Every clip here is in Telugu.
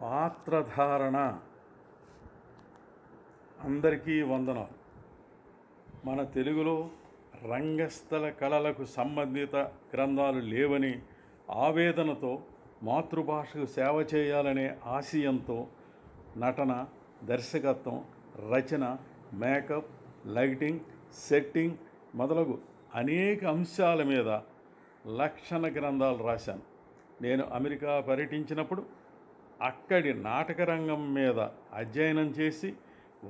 పాత్రధారణ. అందరికీ వందనాలు. మన తెలుగులో రంగస్థల కళలకు సంబంధిత గ్రంథాలు లేవని ఆవేదనతో మాతృభాషకు సేవ చేయాలనే ఆశయంతో నటన, దర్శకత్వం, రచన, మేకప్, లైటింగ్, సెట్టింగ్ మొదలగు అనేక అంశాల మీద లక్షణ గ్రంథాలు రాశాను. నేను అమెరికా పర్యటించినప్పుడు అక్కడి నాటక రంగం మీద అధ్యయనం చేసి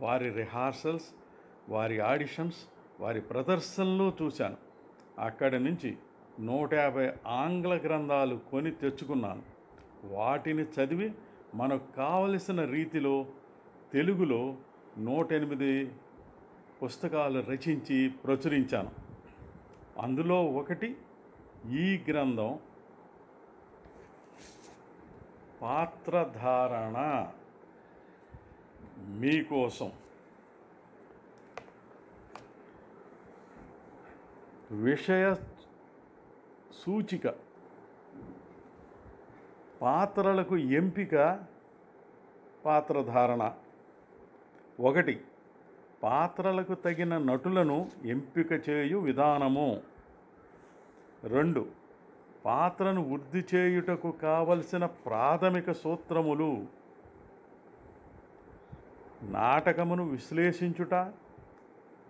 వారి రిహార్సల్స్, వారి ఆడిషన్స్, వారి ప్రదర్శనలు చూశాను. అక్కడి నుంచి 150 ఆంగ్ల గ్రంథాలు కొని తెచ్చుకున్నాను. వాటిని చదివి మనకు కావలసిన రీతిలో తెలుగులో 108 పుస్తకాలు రచించి ప్రచురించాను. అందులో ఒకటి ఈ గ్రంథం, పాత్రధారణ. మీకోసం విషయ సూచిక. పాత్రలకు ఎంపిక. పాత్రధారణ. 1. పాత్రలకు తగిన నటులను ఎంపిక చేయు విధానము. 2. పాత్రను వృద్ధి చేయుటకు కావలసిన ప్రాథమిక సూత్రములు. నాటకమును విశ్లేషించుట,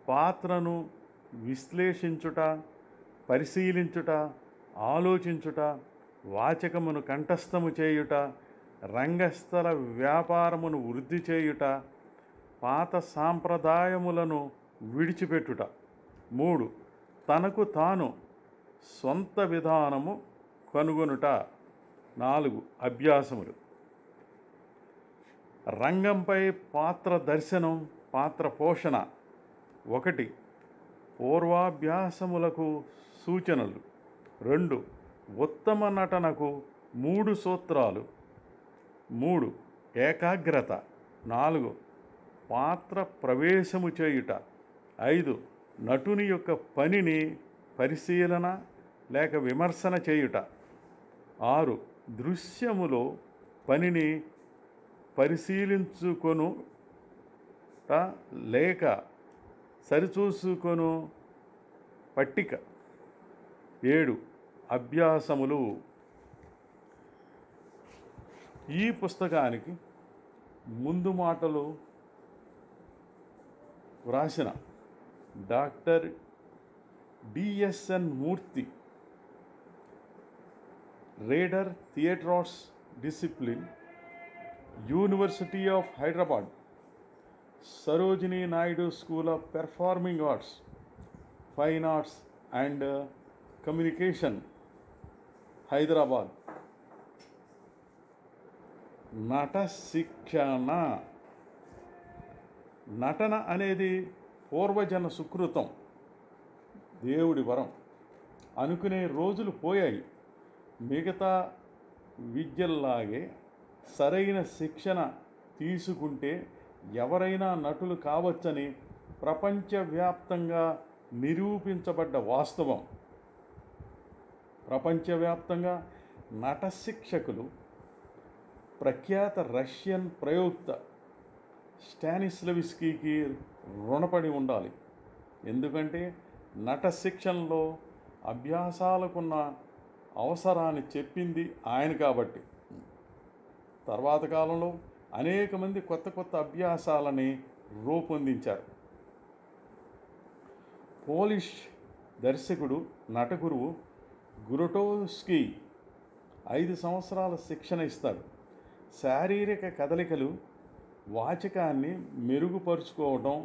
పాత్రను విశ్లేషించుట, పరిశీలించుట, ఆలోచించుట, వాచకమును కంఠస్థము చేయుట, రంగస్థల వ్యాపారమును వృద్ధి చేయుట, పాత సాంప్రదాయములను విడిచిపెట్టుట. 3. తనకు తాను సొంత విధానము కనుగొనుట. 4. అభ్యాసములు. రంగంపై పాత్ర దర్శనం, పాత్ర పోషణ. 1. పూర్వాభ్యాసములకు సూచనలు. 2. ఉత్తమ నటనకు 3 సూత్రాలు. 3. ఏకాగ్రత. 4. పాత్ర ప్రవేశము చేయుట. 5. నటుని యొక్క పనిని పరిశీలన లేక విమర్శన చేయుట. 6. దృశ్యములో పనిని పరిశీలించుకొనుట లేక సరిచూసుకొను పట్టిక. 7. అభ్యాసములు. ఈ పుస్తకానికి ముందు మాటలు వ్రాసిన doctor DSN Murthy, reader theatre arts discipline, university of Hyderabad, Sarojini Naidu school of performing arts, fine arts and communication, Hyderabad. నట శిక్షణ. నటన అనేది పూర్వజన సుకృతం, దేవుడి వరం అనుకునే రోజులు పోయాయి. మిగతా విద్యల్లాగే సరైన శిక్షణ తీసుకుంటే ఎవరైనా నటులు కావచ్చని ప్రపంచవ్యాప్తంగా నిరూపించబడ్డ వాస్తవం. ప్రపంచవ్యాప్తంగా నట శిక్షకులు ప్రఖ్యాత రష్యన్ ప్రయోక్త స్టానిస్లవిస్కీకి రుణపడి ఉండాలి. ఎందుకంటే నట శిక్షణలో అభ్యాసాలకున్న అవసరాన్ని చెప్పింది ఆయన కాబట్టి. తర్వాత కాలంలో అనేక మంది కొత్త కొత్త అభ్యాసాలని రూపొందించారు. పోలిష్ దర్శకుడు, నటగురువు గురటోవ్స్కీ 5 సంవత్సరాల శిక్షణ ఇస్తాడు. శారీరక కదలికలు, వాచకాన్ని మెరుగుపరుచుకోవడం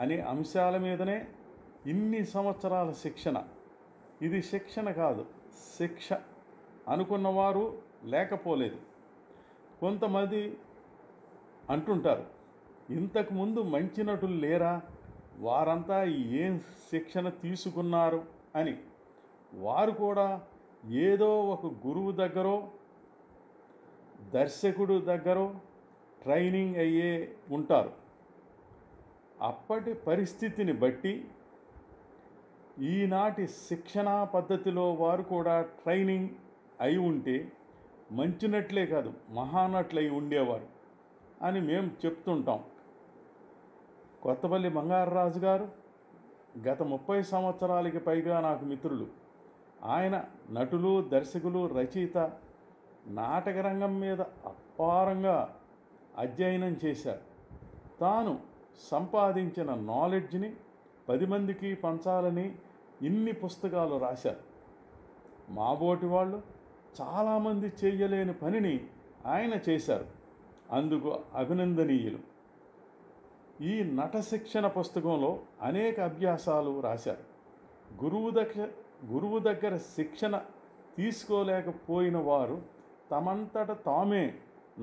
అనే అంశాల మీదనే ఇన్ని సంవత్సరాల శిక్షణ. ఇది శిక్షణ కాదు, శిక్ష అనుకున్నవారు లేకపోలేదు. కొంతమంది అంటుంటారు, ఇంతకుముందు మంచి నటులు లేరా, వారంతా ఏం శిక్షణ తీసుకున్నారు అని. వారు కూడా ఏదో ఒక గురువు దగ్గరో దర్శకుడు దగ్గరో ట్రైనింగ్ అయ్యే ఉంటారు. అప్పటి పరిస్థితిని బట్టి ఈనాటి శిక్షణా పద్ధతిలో వారు కూడా ట్రైనింగ్ అయి ఉంటే మంచి నటులే కాదు మహానటులై ఉండేవారు అని మేము చెప్తుంటాం. కొత్తపల్లి బంగారరాజు గారు గత 30 సంవత్సరాలకి పైగా నాకు మిత్రులు. ఆయన నటులు, దర్శకులు, రచయిత, నాటకరంగం మీద అపారంగా అధ్యయనం చేశారు. తాను సంపాదించిన నాలెడ్జ్ని 10 మందికి పంచాలని ఇన్ని పుస్తకాలు రాశారు. మాబోటి వాళ్ళు చాలామంది చేయలేని పనిని ఆయన చేశారు. అందుకు అభినందనీయులు. ఈ నట శిక్షణ పుస్తకంలో అనేక అభ్యాసాలు రాశారు. గురువు దగ్గర శిక్షణ తీసుకోలేకపోయిన వారు తమంతట తామే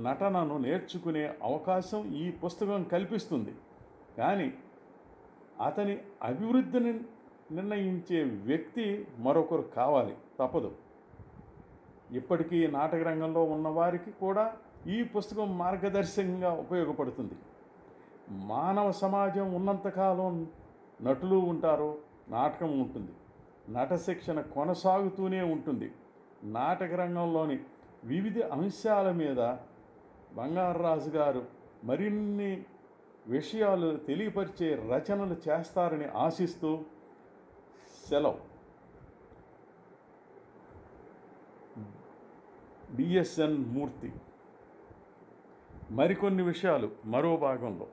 నటనను నేర్చుకునే అవకాశం ఈ పుస్తకం కల్పిస్తుంది. కానీ అతని అభివృద్ధిని నిర్ణయించే వ్యక్తి మరొకరు కావాలి, తప్పదు. ఇప్పటికీ నాటక రంగంలో ఉన్నవారికి కూడా ఈ పుస్తకం మార్గదర్శకంగా ఉపయోగపడుతుంది. మానవ సమాజం ఉన్నంతకాలం నటులు ఉంటారు, నాటకం ఉంటుంది. నట శిక్షణ కొనసాగుతూనే ఉంటుంది. నాటక రంగంలోని వివిధ అంశాల మీద బంగారరాజు గారు మరిన్ని విషయాలు తెలియపరిచే రచనలు చేస్తారని ఆశిస్తూ సెలవు. బిఎస్ఎన్ మూర్తి. మరికొన్ని విషయాలు మరో భాగంలో.